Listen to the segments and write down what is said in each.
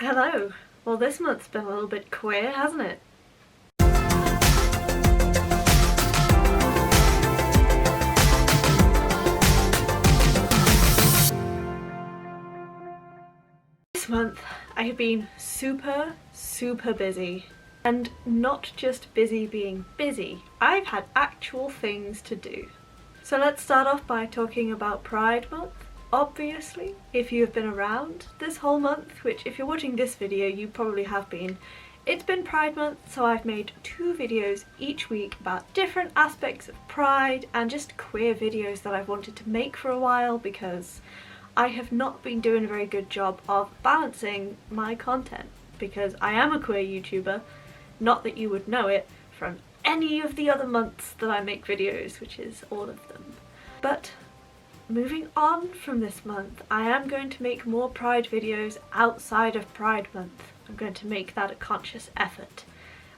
Hello! Well, this month's been a little bit queer, hasn't it? This month I have been super busy. And not just busy being busy, I've had actual things to do. So let's start off by talking about Pride Month. Obviously, if you have been around this whole month, which if you're watching this video you probably have been, it's been Pride Month, so I've made 2 videos each week about different aspects of Pride and just queer videos that I've wanted to make for a while because I have not been doing a very good job of balancing my content because I am a queer YouTuber, not that you would know it from any of the other months that I make videos, which is all of them. But moving on from this month, I am going to make more Pride videos outside of Pride Month. I'm going to make that a conscious effort.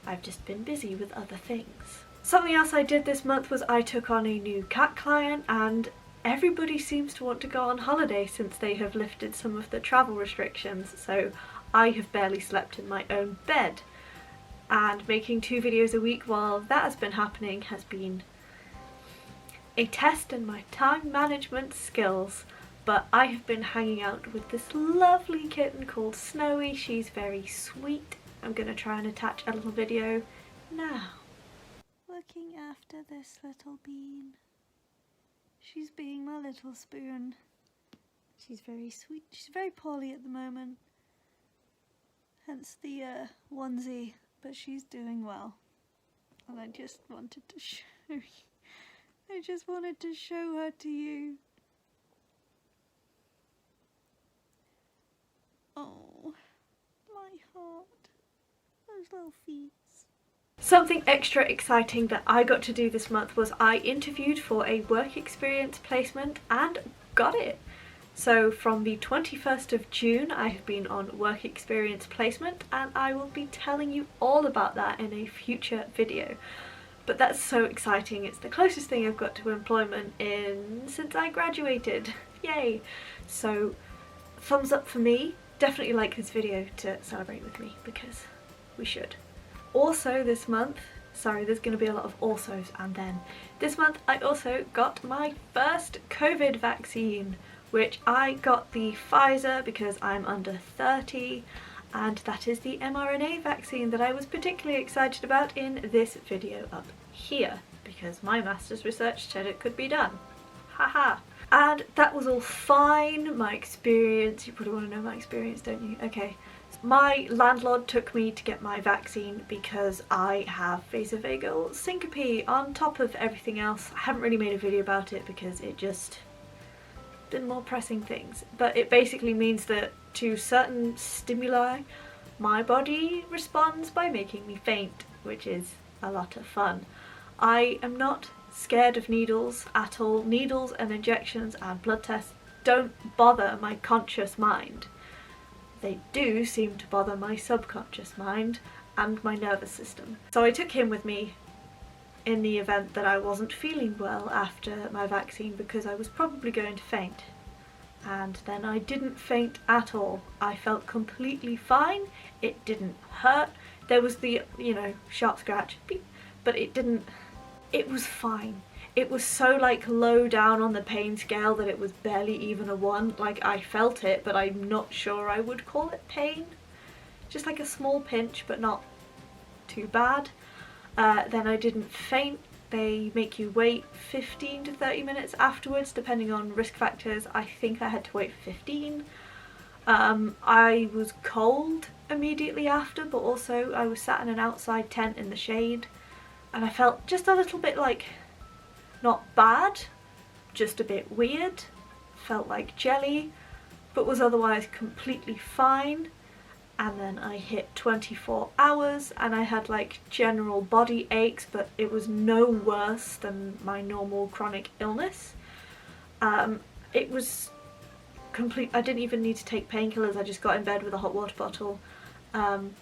I've just been busy with other things. Something else I did this month was I took on a new cat client, and everybody seems to want to go on holiday since they have lifted some of the travel restrictions, so I have barely slept in my own bed. And making 2 videos a week while that has been happening has been a test in my time management skills, but I have been hanging out with this lovely kitten called Snowy. She's very sweet. I'm going to try and attach a little video now. Looking after this little bean. She's being my little spoon. She's very sweet. She's very poorly at the moment, hence the onesie, but she's doing well. And I just wanted to show you. I just wanted to show her to you. Oh, my heart. Those little feet. Something extra exciting that I got to do this month was I interviewed for a work experience placement and got it. So from the 21st of June I have been on work experience placement, and I will be telling you all about that in a future video. But that's so exciting. It's the closest thing I've got to employment since I graduated. Yay! So thumbs up for me. Definitely like this video to celebrate with me because we should. Also this month, sorry there's going to be a lot of alsos and then, this month I also got my first COVID vaccine, which I got the Pfizer because I'm under 30. And that is the mRNA vaccine that I was particularly excited about in this video up here, because my master's research said it could be done. Haha. And that was all fine. My experience, you probably want to know my experience, don't you? Okay. My landlord took me to get my vaccine because I have vasovagal syncope on top of everything else. I haven't really made a video about it because it just been more pressing things, but it basically means that to certain stimuli my body responds by making me faint, which is a lot of fun. I am not scared of needles at all. Needles and injections and blood tests don't bother my conscious mind. They do seem to bother my subconscious mind and my nervous system. So I took him with me in the event that I wasn't feeling well after my vaccine because I was probably going to faint. And then I didn't faint at all. I felt completely fine. It didn't hurt. There was the, sharp scratch, beep, but it was fine. It was so like low down on the pain scale that it was barely even a 1. Like I felt it, but I'm not sure I would call it pain. Just like a small pinch, but not too bad. Then I didn't faint. They make you wait 15 to 30 minutes afterwards depending on risk factors. I think I had to wait 15. I was cold immediately after, but also I was sat in an outside tent in the shade and I felt just a little bit like, not bad, just a bit weird. Felt like jelly, but was otherwise completely fine. And then I hit 24 hours and I had like general body aches, but it was no worse than my normal chronic illness. It was complete. I didn't even need to take painkillers. I just got in bed with a hot water bottle and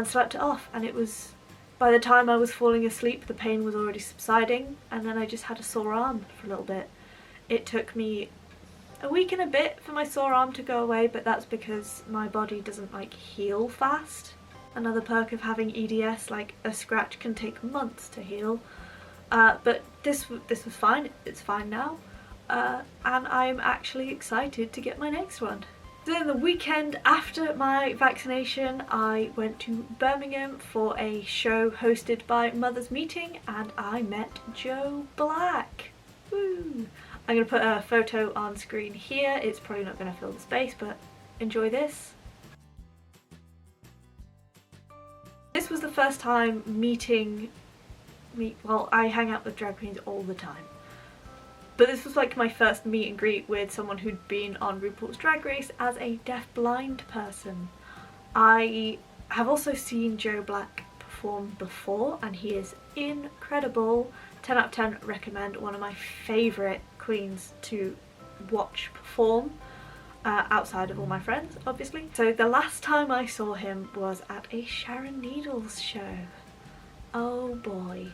slept it off, and it was, by the time I was falling asleep the pain was already subsiding, and then I just had a sore arm for a little bit. It took me a week and a bit for my sore arm to go away, but that's because my body doesn't like heal fast. Another perk of having EDS, like a scratch can take months to heal. But this was fine, it's fine now. And I'm actually excited to get my next one. Then the weekend after my vaccination, I went to Birmingham for a show hosted by Mothers Meeting, and I met Joe Black. Woo! I'm going to put a photo on screen here. It's probably not going to fill the space, but enjoy this. This was the first time well, I hang out with drag queens all the time. But this was like my first meet and greet with someone who'd been on RuPaul's Drag Race as a deaf-blind person. I have also seen Joe Black perform before, and he is incredible. 10 out of 10 recommend. One of my favourite queens to watch perform, outside of all my friends, obviously. So the last time I saw him was at a Sharon Needles show. Oh boy.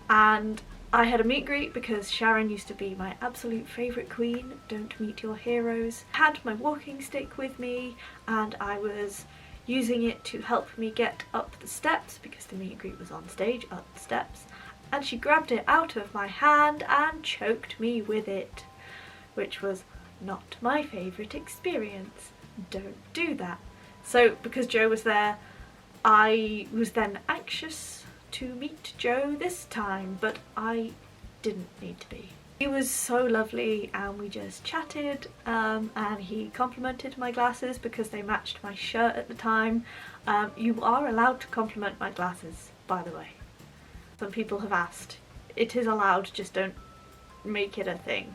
And I had a meet and greet because Sharon used to be my absolute favourite queen. Don't meet your heroes. I had my walking stick with me and I was using it to help me get up the steps because the meet and greet was on stage, up the steps, and she grabbed it out of my hand and choked me with it, which was not my favourite experience. Don't do that. So because Joe was there, I was then anxious to meet Joe this time, but I didn't need to be. He was so lovely and we just chatted, and he complimented my glasses because they matched my shirt at the time. You are allowed to compliment my glasses, by the way. Some people have asked. It is allowed, just don't make it a thing.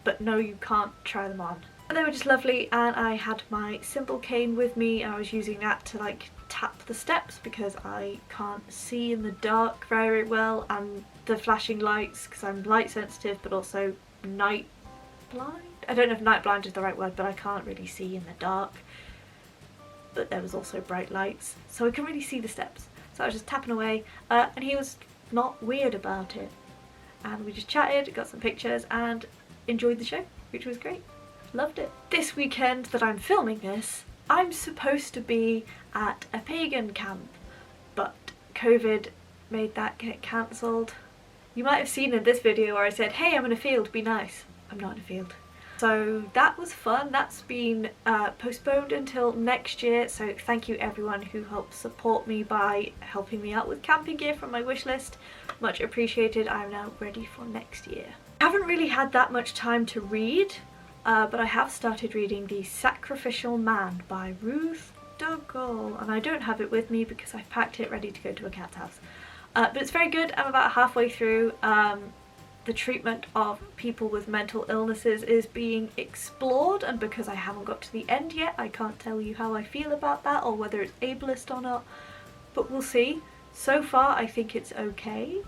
But no, you can't try them on. They were just lovely, and I had my cymbal cane with me and I was using that to like tap the steps because I can't see in the dark very well, and the flashing lights, because I'm light sensitive but also night blind. I don't know if night blind is the right word, but I can't really see in the dark. But there was also bright lights, so I couldn't really see the steps. So I was just tapping away, and he was not weird about it. And we just chatted, got some pictures, and enjoyed the show, which was great. Loved it. This weekend that I'm filming this, I'm supposed to be at a pagan camp, but COVID made that get cancelled. You might have seen in this video where I said, hey, I'm in a field, be nice. I'm not in a field. So that was fun. That's been postponed until next year, so thank you everyone who helped support me by helping me out with camping gear from my wish list. Much appreciated. I'm now ready for next year. I haven't really had that much time to read, but I have started reading The Sacrificial Man by Ruth Duggal, and I don't have it with me because I've packed it ready to go to a cat's house. But it's very good. I'm about halfway through. The treatment of people with mental illnesses is being explored, and because I haven't got to the end yet, I can't tell you how I feel about that or whether it's ableist or not, but we'll see. So far I think it's okay,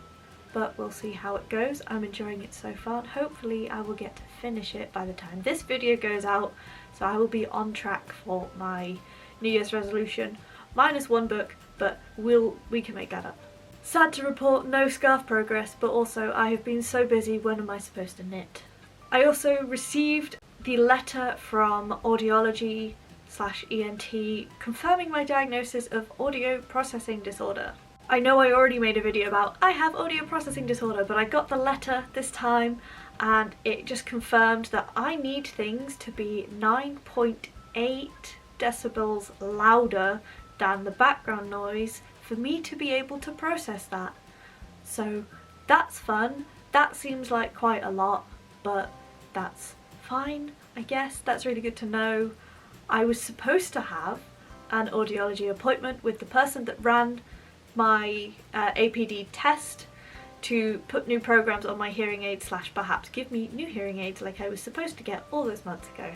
but we'll see how it goes. I'm enjoying it so far, and hopefully I will get to finish it by the time this video goes out, so I will be on track for my New Year's resolution. Minus one book, but we can make that up. Sad to report no scarf progress, but also I have been so busy, when am I supposed to knit? I also received the letter from Audiology/ENT confirming my diagnosis of audio processing disorder. I know I already made a video about I have audio processing disorder, but I got the letter this time and it just confirmed that I need things to be 9.8 decibels louder than the background noise for me to be able to process that. So that's fun. That seems like quite a lot, but that's fine, I guess. That's really good to know. I was supposed to have an audiology appointment with the person that ran my APD test to put new programs on my hearing aids / perhaps give me new hearing aids like I was supposed to get all those months ago.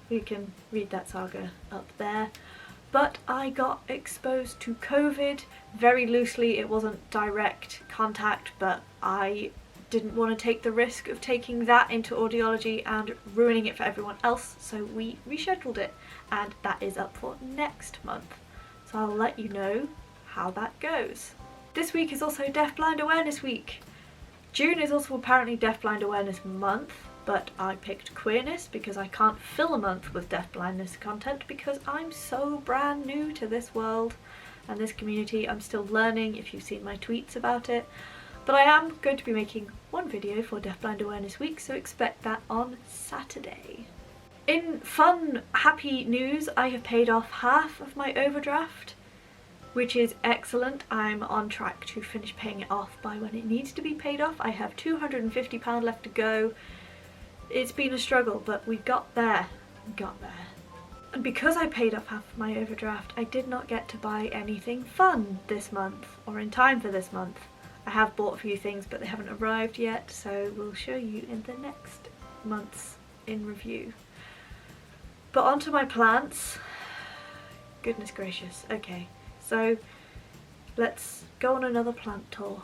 You can read that saga up there. But I got exposed to COVID very loosely. It wasn't direct contact, but I didn't want to take the risk of taking that into audiology and ruining it for everyone else, so we rescheduled it, and that is up for next month. So I'll let you know how that goes. This week is also Deaf Blind Awareness Week. June is also apparently Deaf Blind Awareness Month, but I picked queerness because I can't fill a month with deafblindness content because I'm so brand new to this world and this community. I'm still learning, if you've seen my tweets about it, but I am going to be making one video for Deafblind Awareness Week, so expect that on Saturday. In fun, happy news, I have paid off half of my overdraft, which is excellent. I'm on track to finish paying it off by when it needs to be paid off. I have £250 left to go. It's been a struggle, but we got there. We got there. And because I paid off half of my overdraft, I did not get to buy anything fun this month, or in time for this month. I have bought a few things, but they haven't arrived yet, so we'll show you in the next months in review. But onto my plants. Goodness gracious. Okay, so let's go on another plant tour.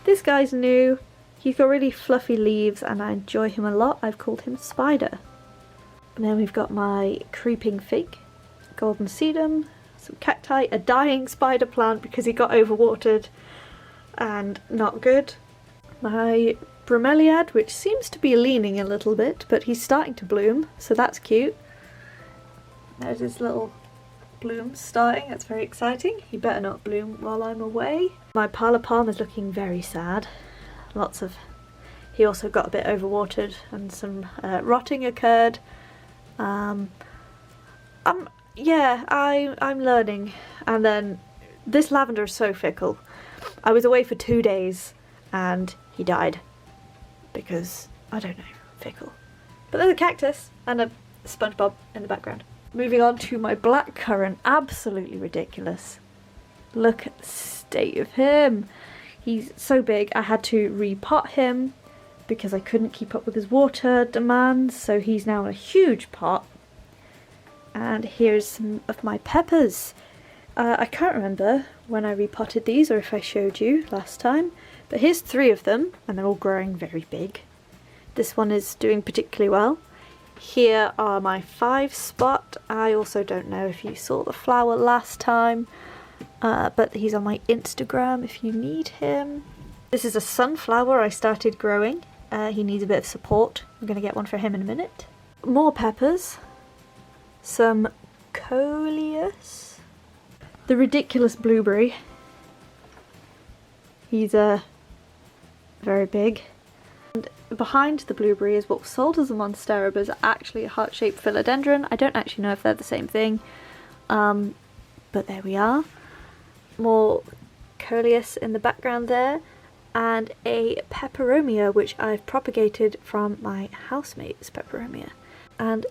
This guy's new. He's got really fluffy leaves and I enjoy him a lot. I've called him Spider. And then we've got my creeping fig, golden sedum, some cacti, a dying spider plant because he got overwatered and not good. My bromeliad, which seems to be leaning a little bit, but he's starting to bloom, so that's cute. There's his little blooms starting, that's very exciting. He better not bloom while I'm away. My parlour palm is looking very sad. He also got a bit overwatered and some rotting occurred. I'm learning. And then this lavender is so fickle. I was away for 2 days and he died because, I don't know, fickle. But there's a cactus and a SpongeBob in the background. Moving on to my blackcurrant, absolutely ridiculous. Look at the state of him. He's so big I had to repot him because I couldn't keep up with his water demands, so he's now in a huge pot. And here's some of my peppers. I can't remember when I repotted these or if I showed you last time, but here's 3 of them and they're all growing very big. This one is doing particularly well. Here are my 5 spot. I also don't know if you saw the flower last time, but he's on my Instagram if you need him. This is a sunflower I started growing. He needs a bit of support. I'm going to get one for him in a minute. More peppers. Some coleus. The ridiculous blueberry. He's very big. And behind the blueberry is what was sold as a monstera, but is actually a heart-shaped philodendron. I don't actually know if they're the same thing, but there we are. More coleus in the background there, and a peperomia which I've propagated from my housemate's peperomia. And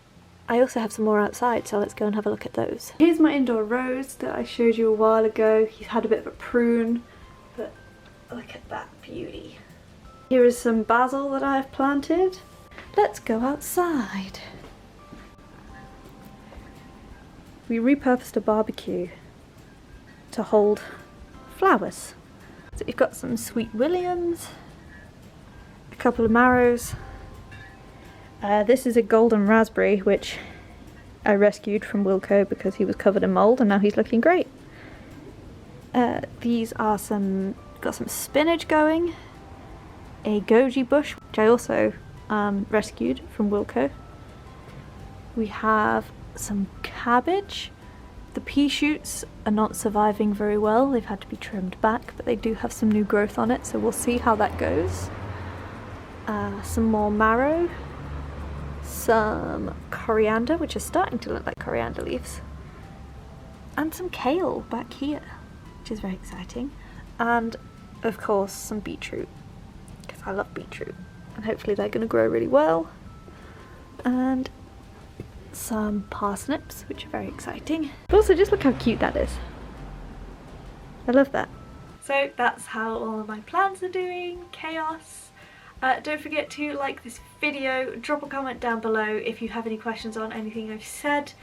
I also have some more outside, so let's go and have a look at those. Here's my indoor rose that I showed you a while ago. He's had a bit of a prune, but look at that beauty. Here is some basil that I have planted. Let's go outside. We repurposed a barbecue to hold flowers. So we've got some sweet williams, a couple of marrows. This is a golden raspberry which I rescued from Wilko because he was covered in mould and now he's looking great. These are got some spinach going, a goji bush which I also rescued from Wilko. We have some cabbage. The pea shoots are not surviving very well, they've had to be trimmed back, but they do have some new growth on it, so we'll see how that goes. Some more marrow. Some coriander, which is starting to look like coriander leaves, and some kale back here, which is very exciting, and of course some beetroot, because I love beetroot, and hopefully they're going to grow really well, and some parsnips, which are very exciting. But also just look how cute that is. I love that. So that's how all of my plants are doing. Chaos. Don't forget to like this video, drop a comment down below if you have any questions on anything I've said,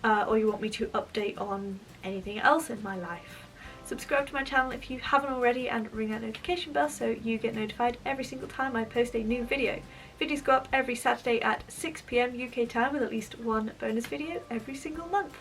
or you want me to update on anything else in my life. Subscribe to my channel if you haven't already and ring that notification bell so you get notified every single time I post a new video. Videos go up every Saturday at 6 PM UK time with at least one bonus video every single month.